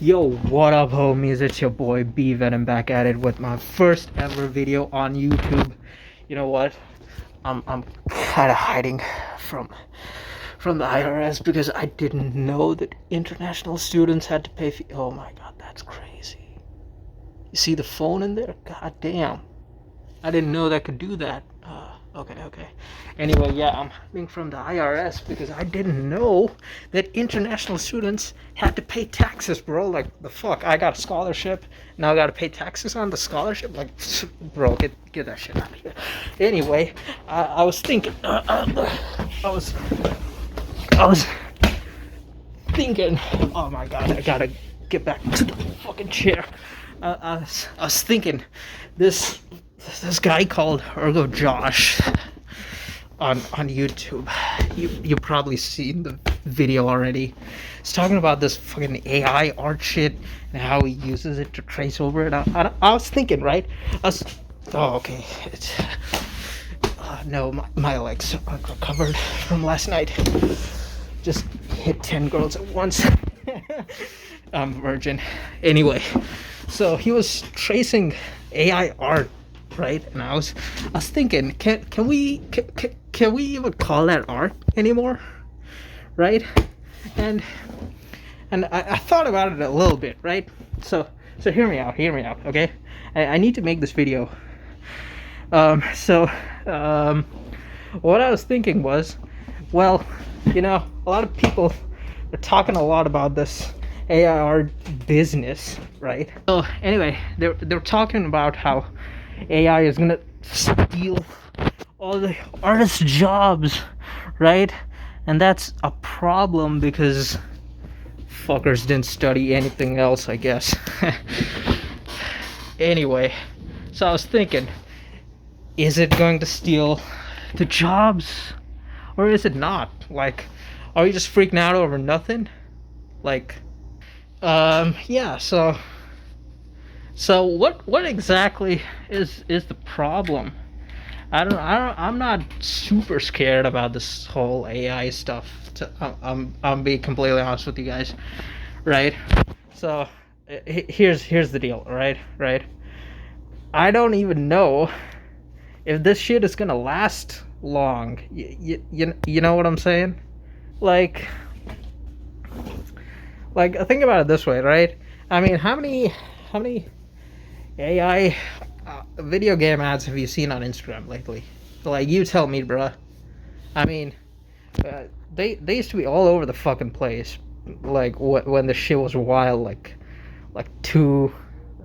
Yo, what up, homies? It's your boy BVenom back at it with my first ever video on YouTube. You know what? I'm kind of hiding from the IRS because I didn't know that international students had to pay fee. Oh my god, that's crazy. You see the phone in there? God damn. I didn't know that could do that. Okay. Anyway, yeah, I'm hiding from the IRS because I didn't know that international students had to pay taxes, bro. Like, the fuck? I got a scholarship, now I gotta pay taxes on the scholarship? Like, bro, get that shit out of here. Anyway, I was thinking, I was thinking, oh my god, I gotta get back to the fucking chair. I was thinking, this guy called Ergo Josh on YouTube. You probably seen the video already. He's talking about this fucking AI art shit and how he uses it to trace over it. I was thinking, right? Okay. No, my legs aren't recovered from last night. Just hit 10 girls at once. I'm virgin. Anyway, so he was tracing AI art, right? And I was thinking, can we even call that art anymore, right? And I thought about it a little bit, right? So hear me out, okay? I need to make this video. What I was thinking was, well, a lot of people are talking a lot about this AI art business, right? So anyway, they're talking about how AI is gonna steal all the artists' jobs, right? And that's a problem because fuckers didn't study anything else, I guess. Anyway, so I was thinking, is it going to steal the jobs, or is it not? Like, are we just freaking out over nothing? Like, yeah. So what exactly is the problem? I'm not super scared about this whole AI stuff. I'm being completely honest with you guys, right? So here's the deal, right? I don't even know if this shit is gonna last long. You know what I'm saying? Like think about it this way, right? I mean, how many AI video game ads have you seen on Instagram lately? Like, you tell me, bruh. I mean, they used to be all over the fucking place. Like, when the shit was wild, like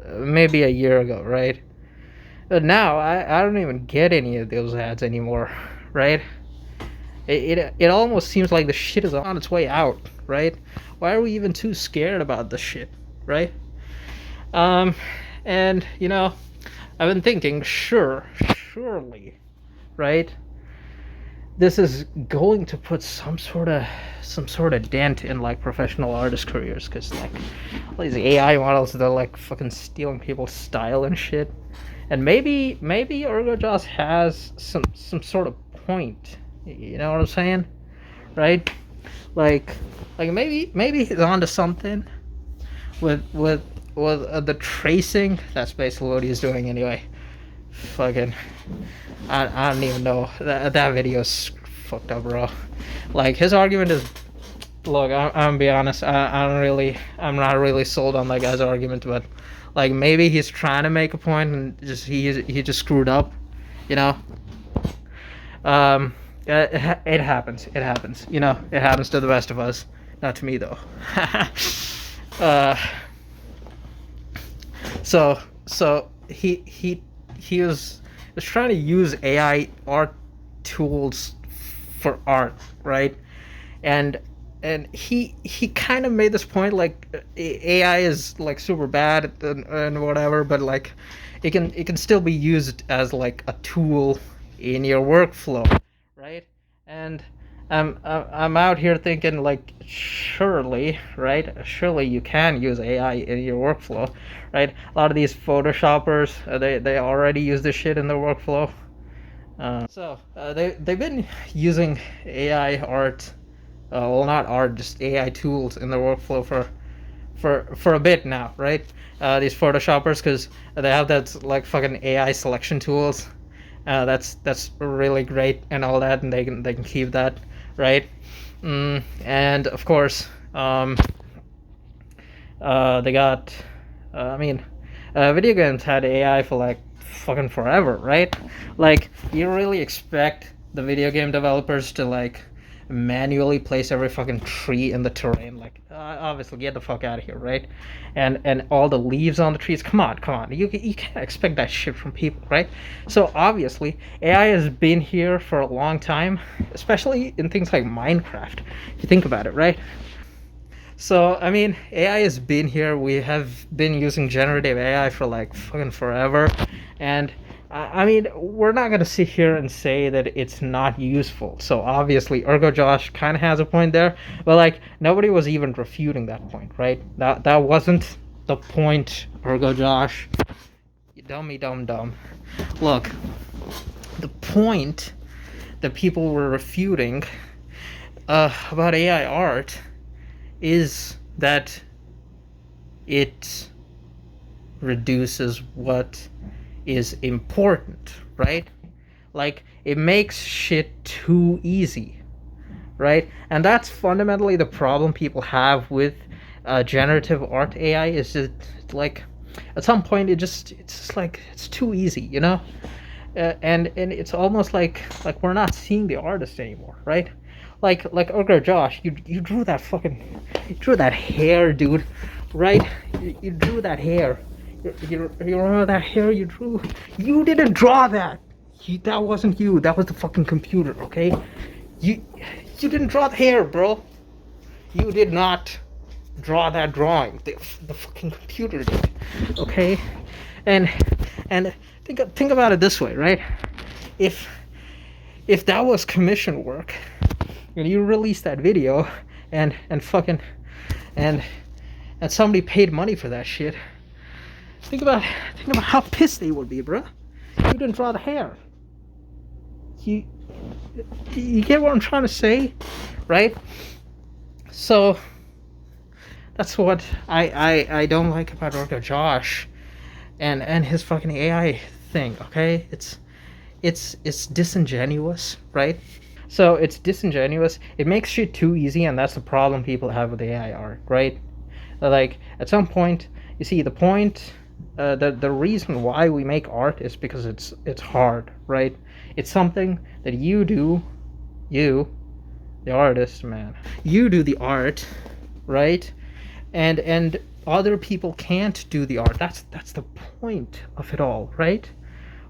maybe a year ago, right? But now I don't even get any of those ads anymore, right? It almost seems like the shit is on its way out, right? Why are we even too scared about this shit, right? And I've been thinking, surely, right? This is going to put some sort of dent in like professional artist careers, because like all these AI models, they're like fucking stealing people's style and shit. And maybe Ergo Joss has some sort of point. You know what I'm saying? Right? Like maybe he's onto something with the tracing. That's basically what he's doing anyway. Fucking, I don't even know. That video's fucked up, bro. Like, his argument is, look, I'm gonna be honest. I'm not really sold on that guy's argument, but like, maybe he's trying to make a point and he just screwed up, you know. It happens. It happens. It happens to the best of us. Not to me though. So he was trying to use AI art tools for art, right? And he kind of made this point, like, AI is like super bad and whatever, but like it can still be used as like a tool in your workflow, right? And I'm out here thinking, like, surely, right? Surely you can use AI in your workflow, right? A lot of these Photoshoppers, they already use this shit in their workflow. They've been using AI art, well, not art, just AI tools in their workflow for a bit now, right? These photoshoppers, because they have that like fucking AI selection tools. That's really great and all that, and they can keep that, right? And of course, they got, I mean, video games had AI for like fucking forever, right? Like, you really expect the video game developers to like manually place every fucking tree in the terrain? Like, obviously, get the fuck out of here, right? And all the leaves on the trees. Come on, come on. You can't expect that shit from people, right? So obviously, AI has been here for a long time, especially in things like Minecraft. If you think about it, right? So, I mean, AI has been here. We have been using generative AI for like fucking forever. And I mean, we're not going to sit here and say that it's not useful. So, obviously, Ergo Josh kind of has a point there. But, like, nobody was even refuting that point, right? That wasn't the point, Ergo Josh. You dummy dumb. Look, the point that people were refuting about AI art is that it reduces what is important, right? Like, it makes shit too easy, right? And that's fundamentally the problem people have with generative art AI. Is just like, at some point it's just like it's too easy, you know? And it's almost like we're not seeing the artist anymore, right? Like Urger Josh, you drew that fucking, you drew that hair, dude, right? You drew that hair. You remember that hair you drew? You didn't draw that. That wasn't you. That was the fucking computer, okay? You didn't draw the hair, bro. You did not draw that drawing. The fucking computer did, okay? And think about it this way, right? If that was commission work, and you release that video, and fucking and somebody paid money for that shit, think about how pissed they would be, bro. You didn't draw the hair. You get what I'm trying to say, right? So that's what I don't like about Orca Josh and his fucking AI thing, okay? It's disingenuous, right? So it's disingenuous. It makes shit too easy, and that's the problem people have with AI art, right? Like, at some point, you see, the point, the reason why we make art is because it's hard, right? It's something that you do, the artist, man. You do the art, right? And other people can't do the art. That's the point of it all, right?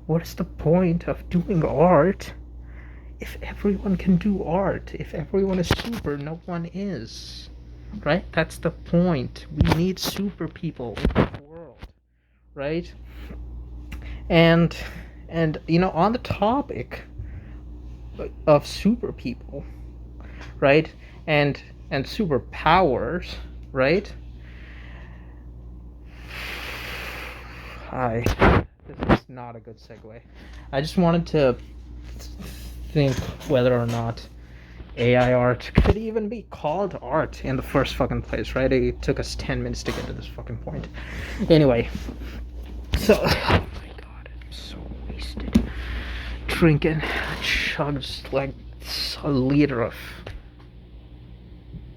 What is the point of doing art if everyone can do art? If everyone is super, no one is, right? That's the point. We need super people in the world, right? And you know, on the topic of super people, right, and superpowers, right? This is not a good segue. I just wanted to think whether or not AI art could even be called art in the first fucking place, right? It took us 10 minutes to get to this fucking point. Anyway, so, oh my god, I'm so wasted. Drinking, I chugged like a liter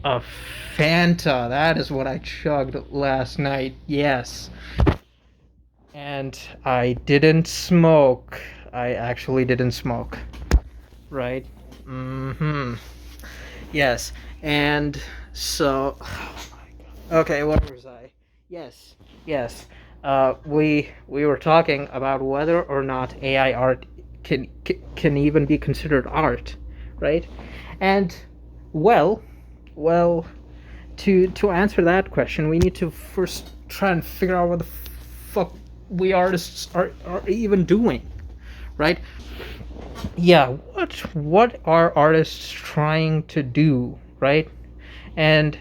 of Fanta. That is what I chugged last night, yes. And I didn't smoke. I actually didn't smoke. Right? Yes. And so, oh my god. Okay, where was I? Yes. We were talking about whether or not AI art can even be considered art, right? And well, to answer that question, we need to first try and figure out what the fuck we artists are even doing, right? Yeah, what are artists trying to do, right? And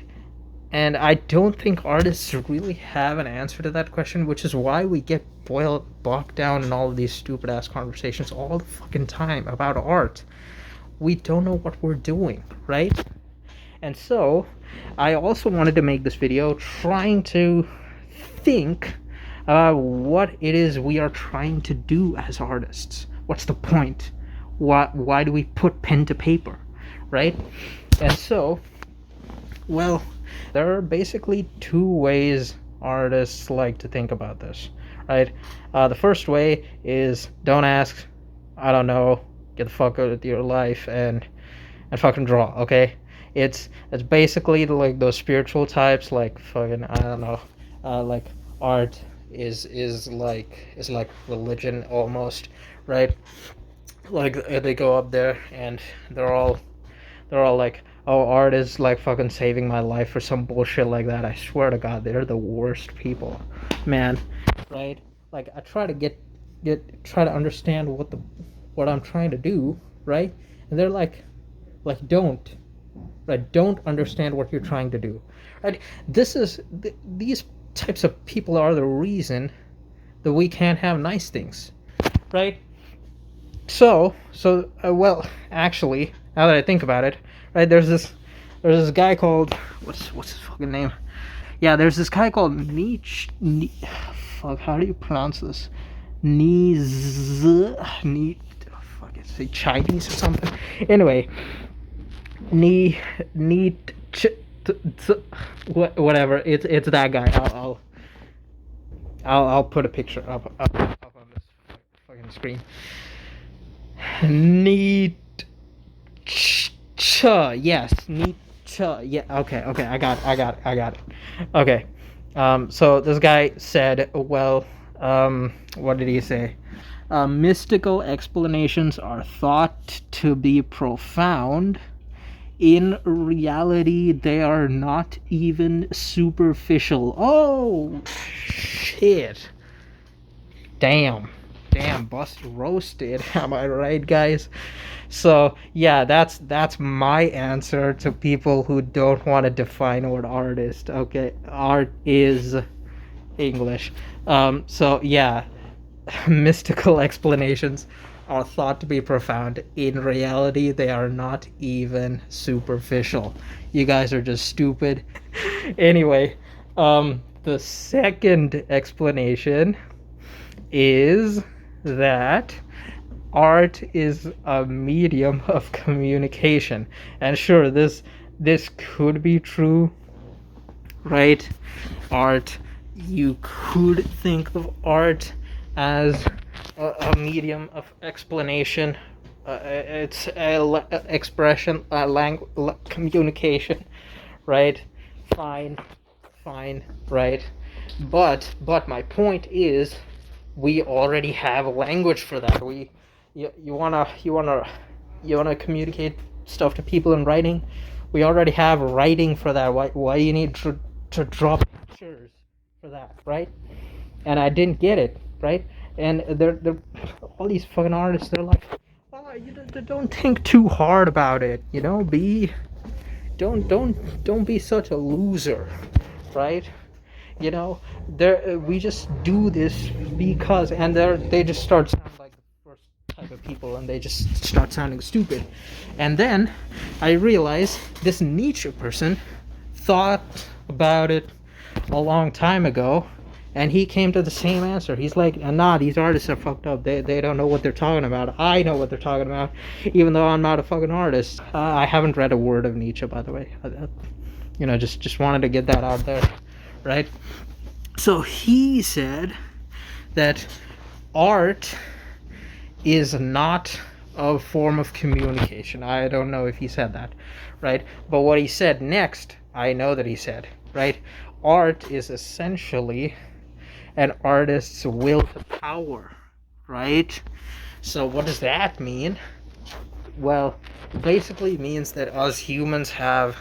I don't think artists really have an answer to that question, which is why we get bogged down in all of these stupid ass conversations all the fucking time about art. We don't know what we're doing, right? And so I also wanted to make this video trying to think what it is we are trying to do as artists. What's the point? Why do we put pen to paper, right? And so, well, there are basically two ways artists like to think about this, right? The first way is don't ask, I don't know, get the fuck out of your life and fucking draw, okay? It's basically like those spiritual types, like fucking, I don't know, like art is like religion almost, right? Like they go up there and they're all like, oh, art is like fucking saving my life or some bullshit like that. I swear to God, they're the worst people, man. Right? Like I try to try to understand what I'm trying to do, right? And they're like don't, right? Don't understand what you're trying to do, right? These types of people are the reason that we can't have nice things, right? So well, actually, now that I think about it, right, there's this guy called, what's his fucking name? Yeah, there's this guy called Nietzsche. Fuck, how do you pronounce this? Fuck, is he Chinese or something? Anyway, whatever. It's that guy. I'll put a picture up on this fucking screen. Nietzsche, yes, Nietzsche. Yeah, okay, I got it. Okay, so this guy said, well, what did he say? Mystical explanations are thought to be profound. In reality, they are not even superficial. Oh, shit. Damn, bust roasted. Am I right, guys? So yeah, that's my answer to people who don't want to define what artist. Okay, art is English. So yeah, mystical explanations are thought to be profound. In reality, they are not even superficial. You guys are just stupid. Anyway, the second explanation is that art is a medium of communication. And sure, this could be true, right? Art, you could think of art as a medium of explanation. It's expression, communication, right? Fine, right? But my point is, we already have a language for that. You wanna communicate stuff to people in writing. We already have writing for that. Why you need to draw pictures for that, right? And I didn't get it, right? And they're all these fucking artists. They're like, oh, you don't think too hard about it, you know. Don't be such a loser, right? You know, we just do this because, and they just start sounding like the first type of people, and they just start sounding stupid. And then I realized this Nietzsche person thought about it a long time ago, and he came to the same answer. He's like, nah, these artists are fucked up. They don't know what they're talking about. I know what they're talking about, even though I'm not a fucking artist. I haven't read a word of Nietzsche, by the way. Just wanted to get that out there, right? So he said that art is not a form of communication. I don't know if he said that, right? But what he said next, I know that he said, right? Art is essentially an artist's will to power, right? So what does that mean? Well, it basically means that us humans have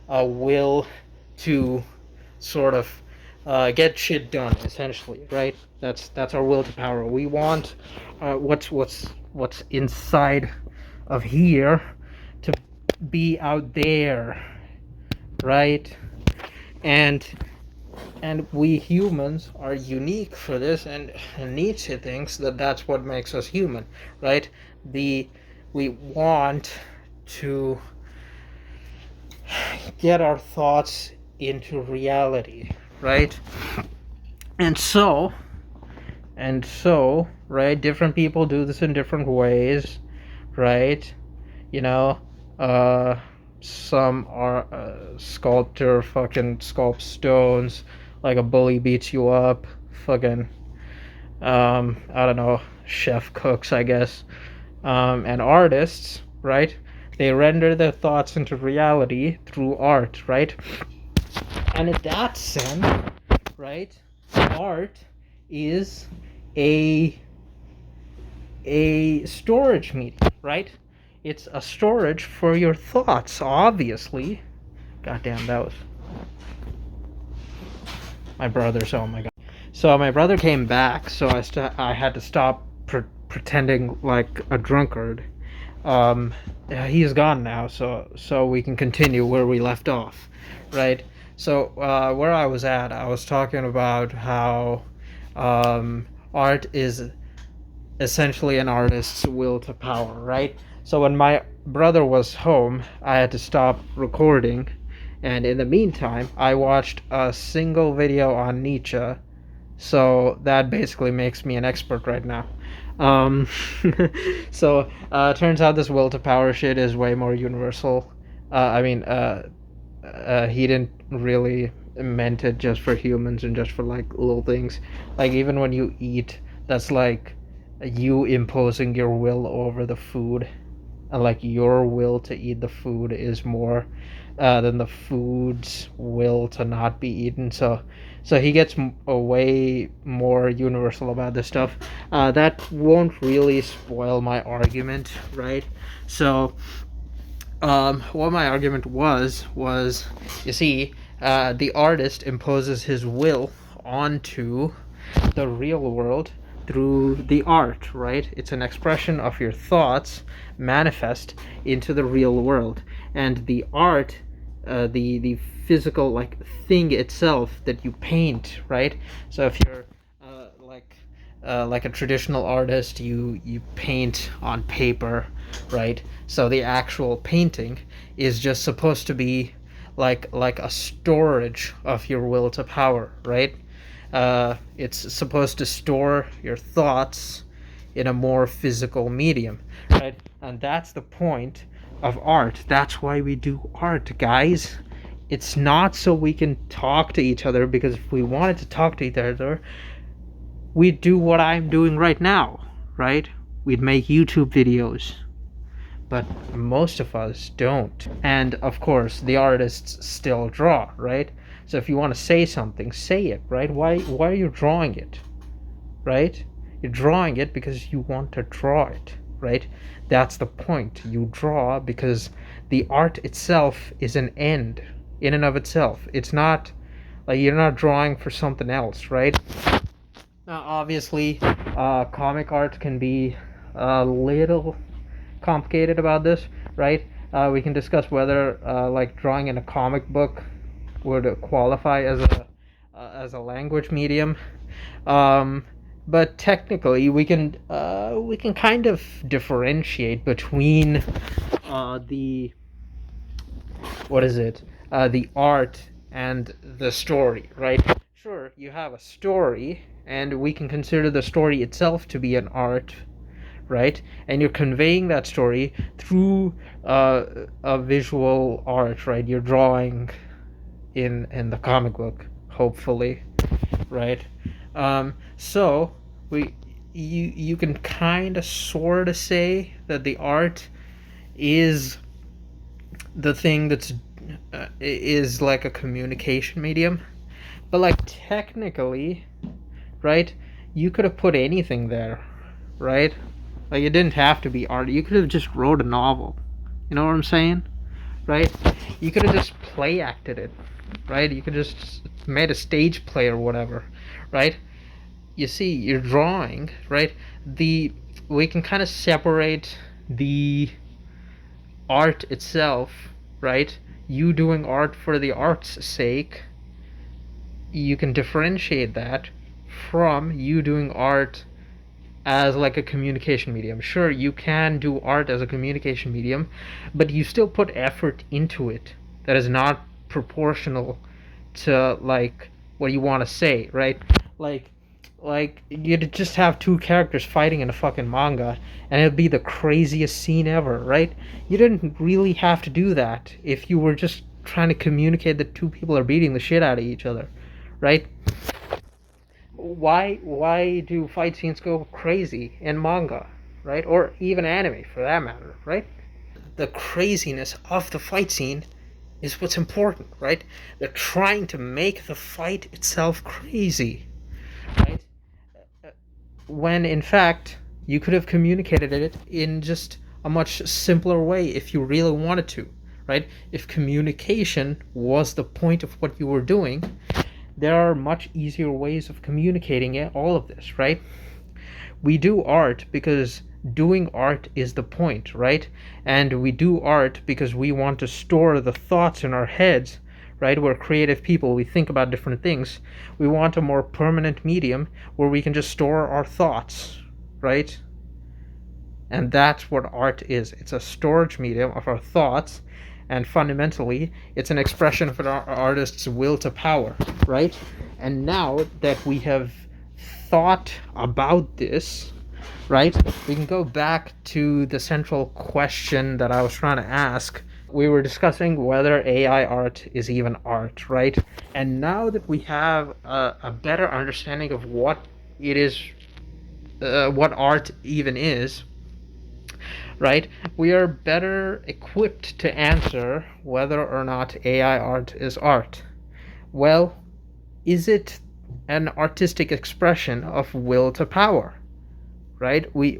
a will to sort of get shit done, essentially, right? That's our will to power. We want what's inside of here to be out there, right? And we humans are unique for this, and Nietzsche thinks that that's what makes us human, right? We want to get our thoughts into reality, right? And so, right, different people do this in different ways, right? You know, uh, some are sculptor fucking sculpt stones, like a bully beats you up, fucking, I don't know, chef cooks, I guess. And artists, right? They render their thoughts into reality through art, right? And in that sense, right, art is a storage medium, right? It's a storage for your thoughts, obviously. Goddamn, that was my brother's. Oh my god. So my brother came back, so I had to stop pretending like a drunkard. Yeah, he's gone now, so we can continue where we left off, right? So where I was at, I was talking about how art is essentially an artist's will to power, right? So when my brother was home, I had to stop recording, and in the meantime, I watched a single video on Nietzsche. So that basically makes me an expert right now. Um, so turns out this will to power shit is way more universal. He didn't really meant it just for humans and just for like little things. Like even when you eat, that's like you imposing your will over the food, and like your will to eat the food is more than the food's will to not be eaten. So he gets a way more universal about this stuff. That won't really spoil my argument, right? So what my argument was you see, the artist imposes his will onto the real world through the art, right? It's an expression of your thoughts manifest into the real world, and the art, the physical like thing itself that you paint, right? So if you're like a traditional artist, you paint on paper, right? So the actual painting is just supposed to be like a storage of your will to power, right? It's supposed to store your thoughts in a more physical medium, right? And that's the point of art. That's why we do art, guys. It's not so we can talk to each other, because if we wanted to talk to each other, we'd do what I'm doing right now, right? We'd make YouTube videos. But most of us don't. And of course, the artists still draw, right? So if you want to say something, say it, right? Why are you drawing it? Right? You're drawing it because you want to draw it, right? That's the point. You draw because the art itself is an end in and of itself. It's not like you're not drawing for something else, right? Now, obviously, comic art can be a little complicated about this, right? We can discuss whether like drawing in a comic book would qualify as a language medium. But technically, we can kind of differentiate between the what is it? The art and the story, right? Sure, you have a story, and we can consider the story itself to be an art, right? And you're conveying that story through a visual art, right? You're drawing in the comic book, hopefully, right? So you can kind of sort of say that the art is the thing that's is like a communication medium, but like technically, right? You could have put anything there, right? Like it didn't have to be art. You could have just wrote a novel. You know what I'm saying? Right? You could have just play acted it, right? You could just made a stage play or whatever, right? You see, you're drawing, right? We can kind of separate the art itself, right? You doing art for the art's sake, you can differentiate that from you doing art as like a communication medium. Sure, you can do art as a communication medium, but you still put effort into it that is not proportional to like what you want to say, right? Like you'd just have two characters fighting in a fucking manga and it'd be the craziest scene ever, right? You didn't really have to do that if you were just trying to communicate that two people are beating the shit out of each other, right? Why do fight scenes go crazy in manga, right? Or even anime for that matter, right? The craziness of the fight scene is what's important, right? They're trying to make the fight itself crazy, right? When in fact you could have communicated it in just a much simpler way if you really wanted to, right? If communication was the point of what you were doing, there are much easier ways of communicating all of this, right? We do art because doing art is the point, right? And we do art because we want to store the thoughts in our heads, right? We're creative people, we think about different things. We want a more permanent medium where we can just store our thoughts, right? And that's what art is. It's a storage medium of our thoughts, and fundamentally it's an expression of an artist's will to power, right? And now that we have thought about this, right, we can go back to the central question that I was trying to ask. We were discussing whether AI art is even art, right? And now that we have a better understanding of what it is, what art even is, right, we are better equipped to answer whether or not AI art is art. Well, is it an artistic expression of will to power, right? We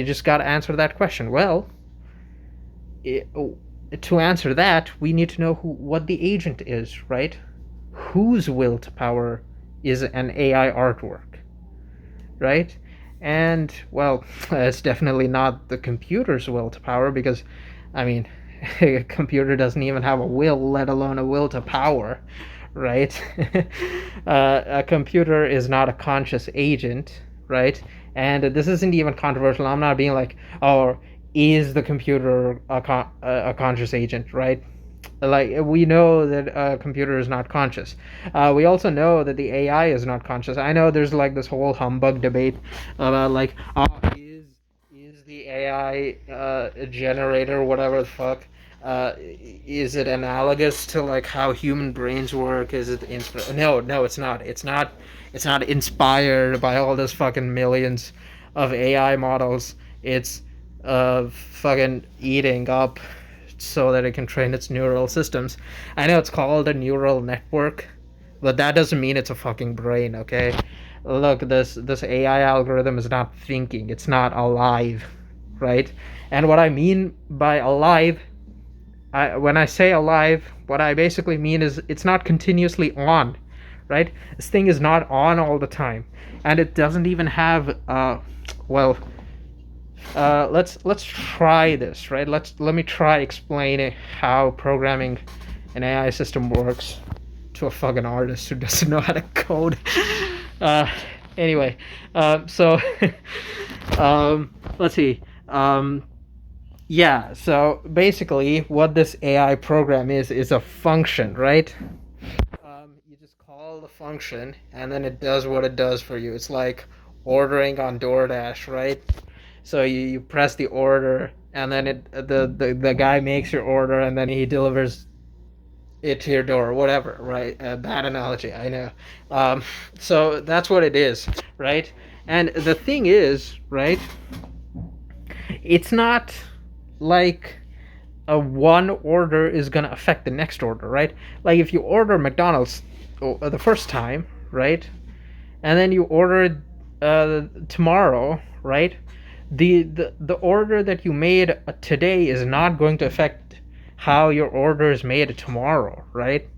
just got to answer that question. Well, to answer that, we need to know what the agent is, right? Whose will to power is an AI artwork, right? And well, it's definitely not the computer's will to power, because I mean, a computer doesn't even have a will, let alone a will to power, right? A computer is not a conscious agent, right? And this isn't even controversial. I'm not being like, oh, is the computer a conscious agent, right? Like, we know that a computer is not conscious. We also know that the AI is not conscious. I know there's like this whole humbug debate about like, oh, is the AI a generator, whatever the fuck? Is it analogous to like how human brains work? Is it no, it's not. It's not inspired by all those fucking millions of AI models. It's fucking eating up so that it can train its neural systems. I know it's called a neural network, but that doesn't mean it's a fucking brain, okay? Look, this AI algorithm is not thinking. It's not alive, right? And what I mean by alive, when I say alive, what I basically mean is it's not continuously on, right? This thing is not on all the time, and it doesn't even have let's try this, right? Let me try explaining how programming an AI system works to a fucking artist who doesn't know how to code. Anyway, so let's see. Yeah, so basically what this AI program is a function, right? You just call the function and then it does what it does for you. It's like ordering on DoorDash, right? So you press the order and then the guy makes your order and then he delivers it to your door, whatever, right? Bad analogy, I know. So that's what it is, right? And the thing is, right, it's not like a one order is gonna affect the next order, right? Like if you order McDonald's the first time, right, and then you order it tomorrow, right? The order that you made today is not going to affect how your order is made tomorrow, right?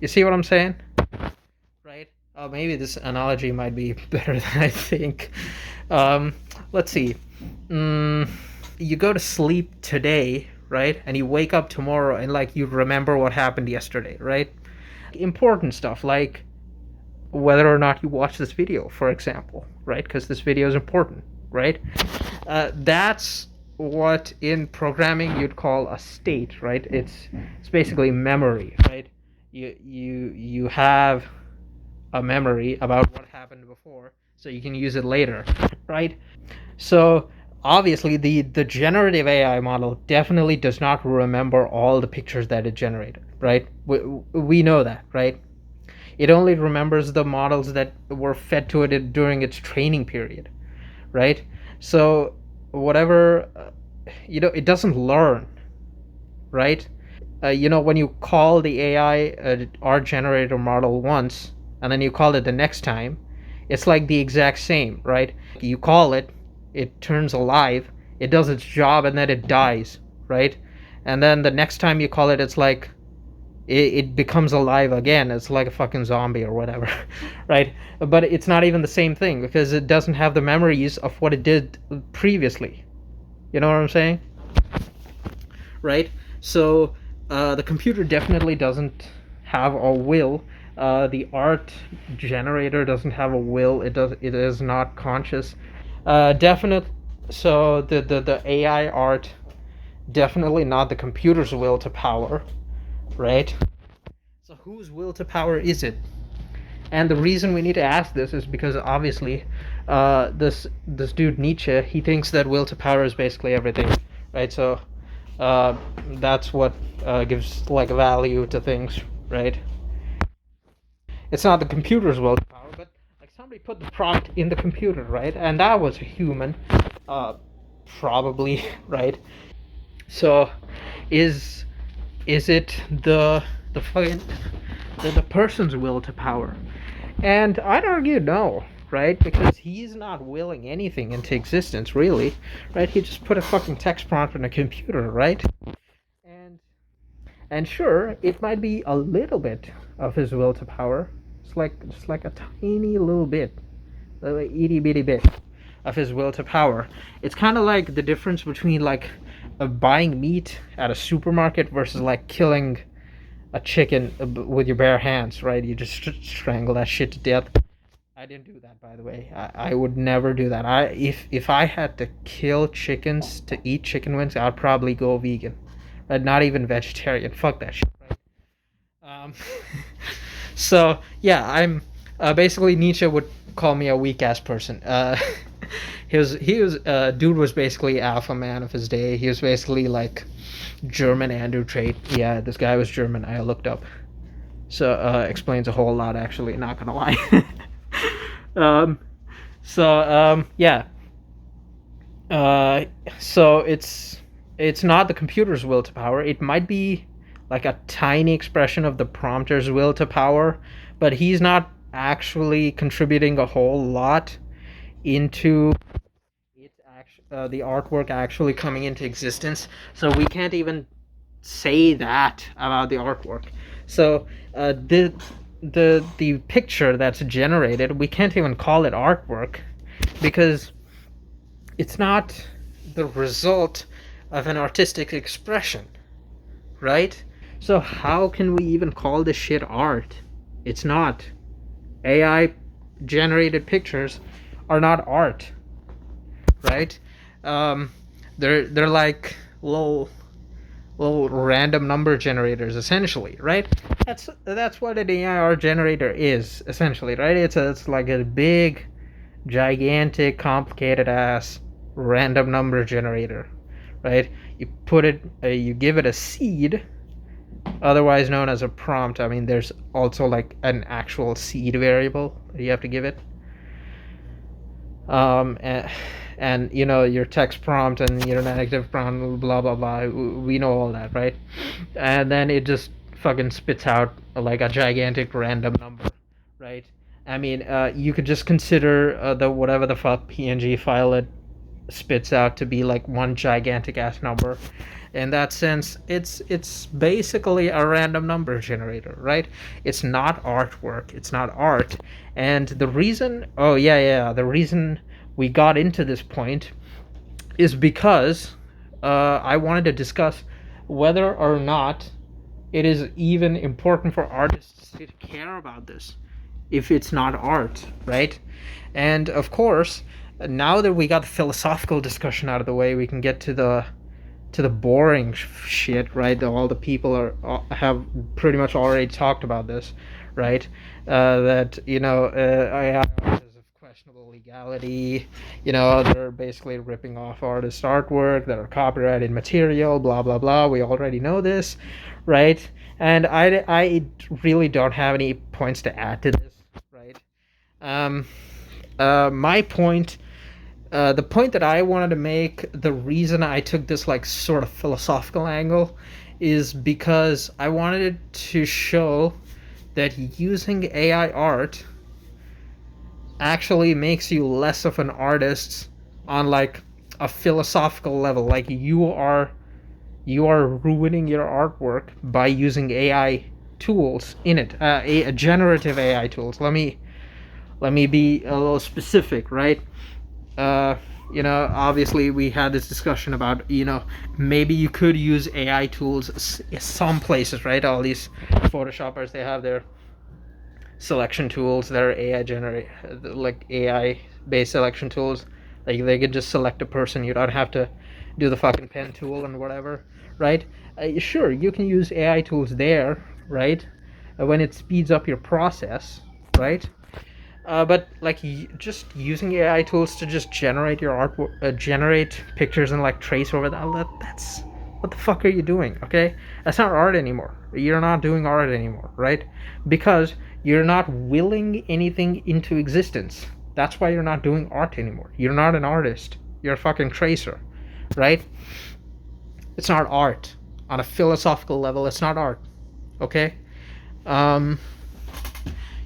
You see what I'm saying? Right? Maybe this analogy might be better than I think. Let's see. You go to sleep today, right? And you wake up tomorrow and like you remember what happened yesterday, right? Important stuff like whether or not you watch this video, for example, right? Because this video is important, right? That's what in programming you'd call a state, right? It's basically memory, right? You have a memory about what happened before, so you can use it later, right? So obviously the generative AI model definitely does not remember all the pictures that it generated, right? We know that, right? It only remembers the models that were fed to it during its training period, right? So whatever, it doesn't learn, right? When you call the AI art generator model once and then you call it the next time, it's like the exact same, right? You call it, it turns alive, it does its job, and then it dies, right? And then the next time you call it, it's like it becomes alive again. It's like a fucking zombie or whatever, right? But it's not even the same thing because it doesn't have the memories of what it did previously. You know what I'm saying? Right? So the computer definitely doesn't have a will. The art generator doesn't have a will. It is not conscious. Definite. So the AI art definitely not the computer's will to power, right? So whose will to power is it? And the reason we need to ask this is because obviously, this dude Nietzsche, he thinks that will to power is basically everything, right? So uh, that's what gives like value to things, right? It's not the computer's will to power, but like somebody put the prompt in the computer, right? And that was a human, uh, probably, right? So, is it the fucking the person's will to power? And I'd argue no, right? Because he's not willing anything into existence, really, right? He just put a fucking text prompt in a computer, right? And and sure, it might be a little bit of his will to power. It's like just like a tiny little bit, a itty bitty bit of his will to power. It's kind of like the difference between like buying meat at a supermarket versus like killing a chicken with your bare hands, right? You just strangle that shit to death. I didn't do that, by the way. I would never do that. If I had to kill chickens to eat chicken wings, I'd probably go vegan, right? Not even vegetarian. Fuck that shit, right? So yeah, I'm basically Nietzsche would call me a weak ass person. He was dude was basically alpha man of his day. He was basically like German Andrew Tate. Yeah, this guy was German. I looked up. So explains a whole lot actually, not gonna lie. um yeah. Uh so it's not the computer's will to power. It might be like a tiny expression of the prompter's will to power, but he's not actually contributing a whole lot into the artwork actually coming into existence. So we can't even say that about the artwork. So the picture that's generated, we can't even call it artwork because it's not the result of an artistic expression, right? So how can we even call this shit art? It's not. AI generated pictures are not art, right? Um, they're like little random number generators essentially, right? That's what an AI art generator is essentially, right? It's like a big, gigantic, complicated ass random number generator, right? You give it a seed, otherwise known as a prompt. I mean, there's also like an actual seed variable that you have to give it. And your text prompt and your negative prompt, blah blah blah. We know all that, right? And then it just fucking spits out like a gigantic random number, right? I mean, you could just consider the whatever the fuck PNG file it spits out to be like one gigantic ass number. In that sense, it's basically a random number generator, right? It's not artwork. It's not art. And the reason, oh yeah, the reason we got into this point is because I wanted to discuss whether or not it is even important for artists to care about this if it's not art, right? And of course, Now that we got the philosophical discussion out of the way, we can get to the boring shit, right? All the people have pretty much already talked about this, right? That AI artists of questionable legality, they're basically ripping off artists' artwork that are copyrighted material, blah blah blah. We already know this, right? And I really don't have any points to add to this, right? Um, my point the point that I wanted to make, the reason I took this like sort of philosophical angle, is because I wanted to show that using AI art actually makes you less of an artist on like a philosophical level. Like you are ruining your artwork by using AI tools in it, a generative AI tools. Let me be a little specific, right? uh, Obviously we had this discussion about, maybe you could use AI tools some places, right? All these Photoshoppers, they have their selection tools that are AI generate, like AI based selection tools. Like they could just select a person. You don't have to do the fucking pen tool and whatever, right? Sure, you can use AI tools there, right? When it speeds up your process, right? But like just using AI tools to just generate your art, generate pictures and like trace over that's what the fuck are you doing? Okay, that's not art anymore. You're not doing art anymore, right? Because you're not willing anything into existence. That's why you're not doing art anymore. You're not an artist. You're a fucking tracer, right? It's not art on a philosophical level. It's not art. Okay. Um,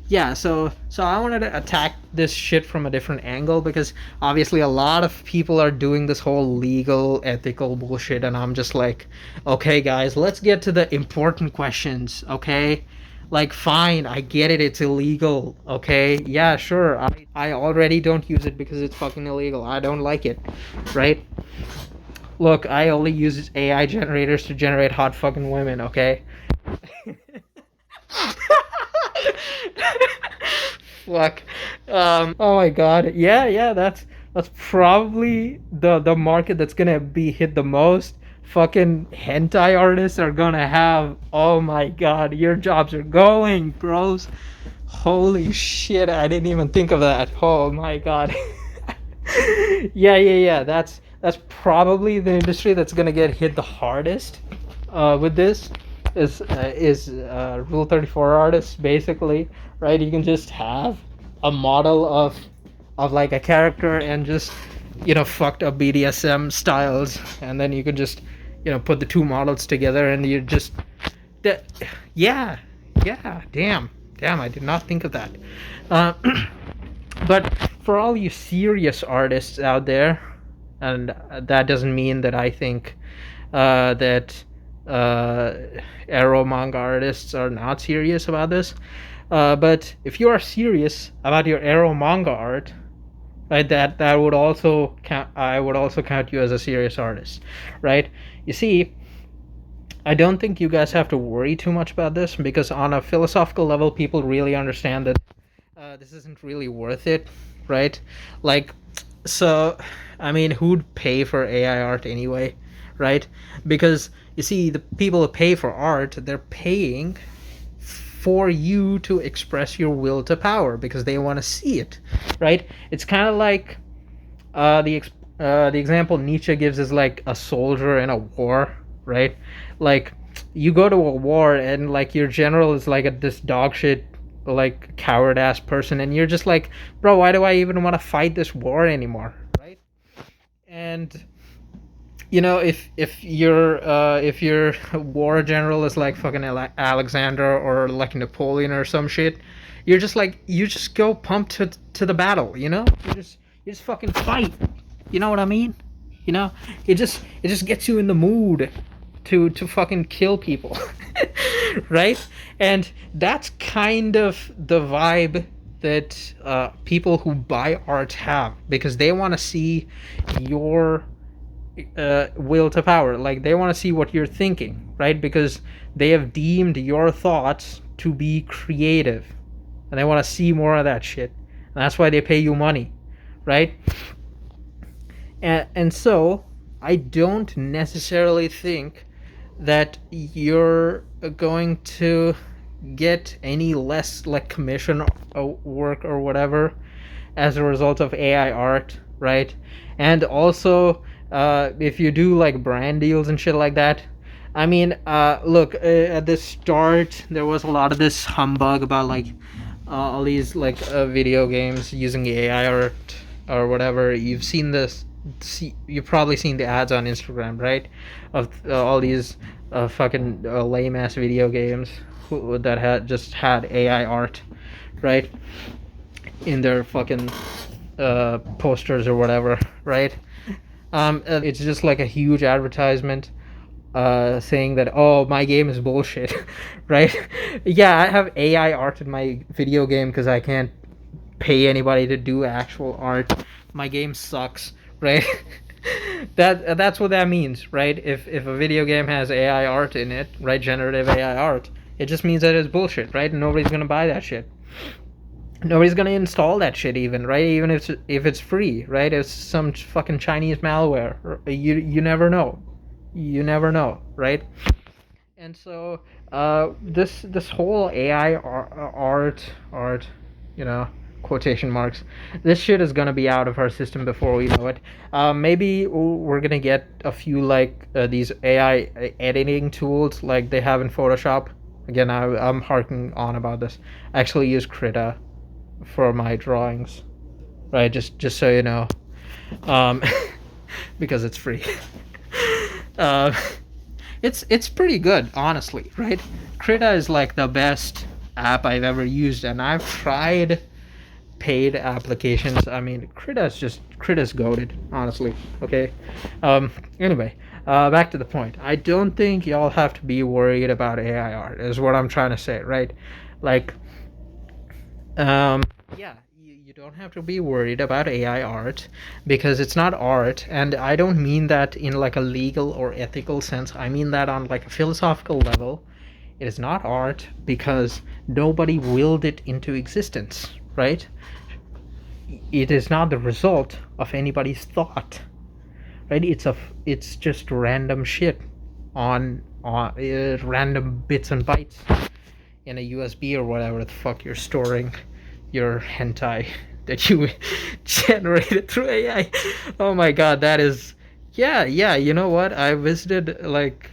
yeah, so I wanted to attack this shit from a different angle, because obviously a lot of people are doing this whole legal ethical bullshit, and I'm just like, okay guys, let's get to the important questions. Okay, like fine, I get it, it's illegal. Okay, yeah, sure, I already don't use it because it's fucking illegal. I don't like it, right? Look, I only use AI generators to generate hot fucking women. Okay. Fuck. Oh my god. Yeah. That's probably the market that's gonna be hit the most. Fucking hentai artists are gonna have. Oh my god, your jobs are going, bros. Holy shit! I didn't even think of that. Oh my god. Yeah. That's probably the industry that's gonna get hit the hardest with this. Is Rule 34 artists, basically, right? You can just have a model of like a character and just fucked up BDSM styles, and then you can just put the two models together and you just that yeah, damn, I did not think of that. uh, but for all you serious artists out there, and that doesn't mean that I think that uh, arrow manga artists are not serious about this. But if you are serious about your arrow manga art, right, that would also count. I would also count you as a serious artist, right? You see, I don't think you guys have to worry too much about this, because on a philosophical level, people really understand that this isn't really worth it, right? Like, so, I mean, who'd pay for AI art anyway, right? Because you see, the people who pay for art, they're paying for you to express your will to power because they want to see it, right? It's kind of like the example Nietzsche gives is like a soldier in a war, right? Like you go to a war and like your general is like this dog shit, like coward ass person, and you're just like, bro, why do I even want to fight this war anymore, right? And if your war general is like fucking Alexander or like Napoleon or some shit, you're just like, you just go pump to the battle, you just fucking fight. You know what I mean? It just gets you in the mood to fucking kill people. Right? And that's kind of the vibe that people who buy art have, because they want to see your will to power. Like they want to see what you're thinking, right? Because they have deemed your thoughts to be creative, and they want to see more of that shit. And that's why they pay you money, right? And so I don't necessarily think that you're going to get any less like commission work or whatever as a result of AI art, right? And also, if you do like brand deals and shit like that, I mean, look, at the start there was a lot of this humbug about like all these like video games using AI art or whatever. You've seen this. You've probably seen the ads on Instagram, right? Of all these fucking lame ass video games that had AI art, right? In their fucking posters or whatever, right? It's just like a huge advertisement saying that, oh, my game is bullshit, right? Yeah, I have AI art in my video game because I can't pay anybody to do actual art. My game sucks, right? That's what that means, right? If a video game has AI art in it, right, generative AI art, it just means that it's bullshit, right? And nobody's gonna buy that shit. Nobody's gonna install that shit even, right? Even if it's free, right? It's some fucking Chinese malware. You never know. You never know, right? And so this whole AI art, you know, quotation marks, this shit is gonna be out of our system before we know it. Maybe we're gonna get a few like these AI editing tools like they have in Photoshop. Again, I'm harking on about this. I actually use Krita for my drawings, right? Just so you know, um, because it's free. uh, it's pretty good, honestly, right? Krita is like the best app I've ever used, and I've tried paid applications. I mean, Krita's goated, honestly. Okay. Anyway, back to the point. I don't think y'all have to be worried about AI art. Is what I'm trying to say, right? Like, yeah, you don't have to be worried about AI art because it's not art, and I don't mean that in like a legal or ethical sense. I mean that on like a philosophical level. It is not art because nobody willed it into existence, right? It is not the result of anybody's thought, right? It's just random shit on random bits and bytes in a USB or whatever the fuck you're storing your hentai that you generated through AI. Oh my god, that is, yeah, you know what? I visited like,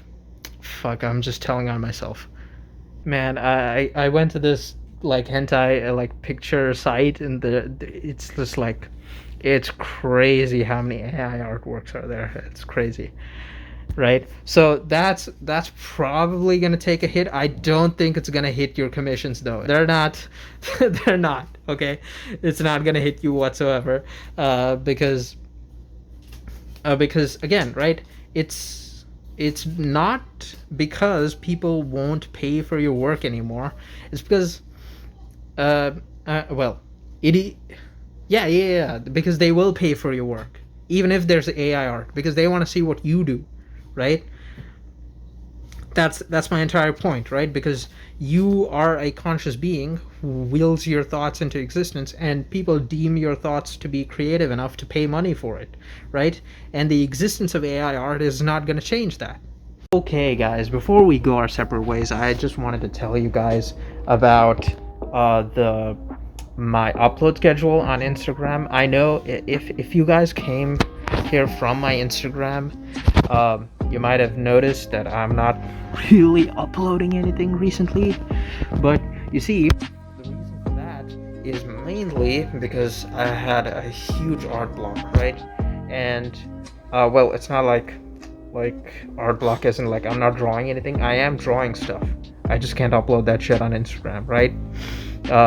fuck, I'm just telling on myself. Man, I went to this like hentai like picture site, and it's just like, it's crazy how many AI artworks are there. It's crazy, right? So that's probably gonna take a hit. I don't think it's gonna hit your commissions though. They're not. They're not. Okay, it's not gonna hit you whatsoever, because again, right? It's not because people won't pay for your work anymore. It's because well, it yeah, because they will pay for your work even if there's AI art because they want to see what you do, right? That's my entire point, right? Because you are a conscious being who wills your thoughts into existence, and people deem your thoughts to be creative enough to pay money for it, right? And the existence of AI art is not going to change that. Okay, guys, before we go our separate ways, I just wanted to tell you guys about the my upload schedule on Instagram. I know if you guys came here from my Instagram, you might have noticed that I'm not really uploading anything recently. But you see, the reason for that is mainly because I had a huge art block, right? And well, it's not like art block isn't like I'm not drawing anything. I am drawing stuff. I just can't upload that shit on Instagram, right?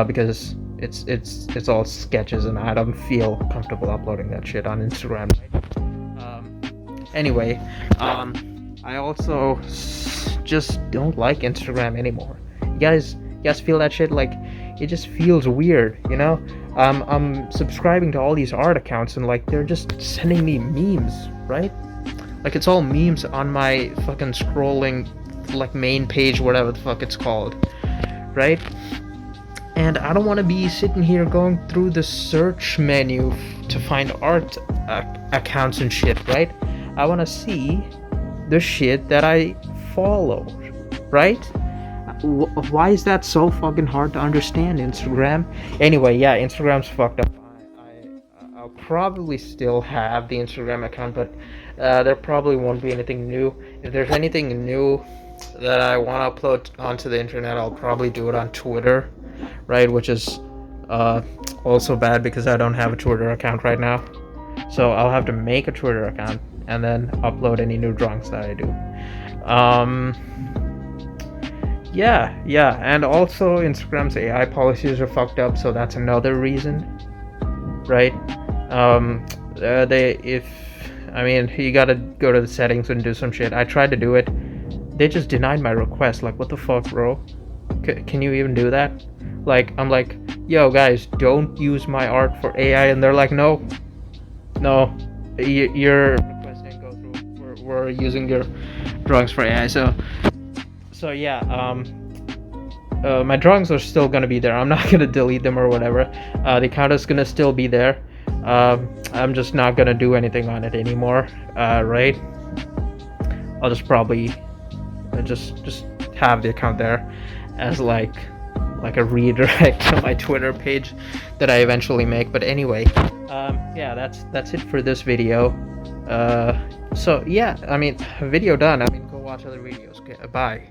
Because it's all sketches, and I don't feel comfortable uploading that shit on Instagram. Right? Anyway, I also just don't like Instagram anymore. You guys feel that shit? Like, it just feels weird, you know? I'm subscribing to all these art accounts, and like they're just sending me memes, right? Like, it's all memes on my fucking scrolling, like, main page, whatever the fuck it's called, right? and I don't want to be sitting here going through the search menu to find art accounts and shit, right? I want to see the shit that I follow, right? Why is that so fucking hard to understand, Instagram? Anyway, yeah, Instagram's fucked up. I'll probably still have the Instagram account, but there probably won't be anything new. If there's anything new that I want to upload onto the internet, I'll probably do it on Twitter, right? Which is also bad because I don't have a Twitter account right now. So I'll have to make a Twitter account and then upload any new drawings that I do. Yeah, and also Instagram's AI policies are fucked up, so that's another reason, right? You gotta go to the settings and do some shit. I tried to do it. They just denied my request. Like, what the fuck, bro? Can you even do that? Like, I'm like, yo, guys, don't use my art for AI, and they're like, no, your request didn't go through. We're using your drawings for AI. So yeah, my drawings are still gonna be there. I'm not gonna delete them or whatever. The account is gonna still be there. I'm just not gonna do anything on it anymore, right? I'll just probably just have the account there as like a redirect to my Twitter page that I eventually make. But anyway, yeah, that's it for this video. So yeah, I mean, video done. I mean, go watch other videos. Okay, bye.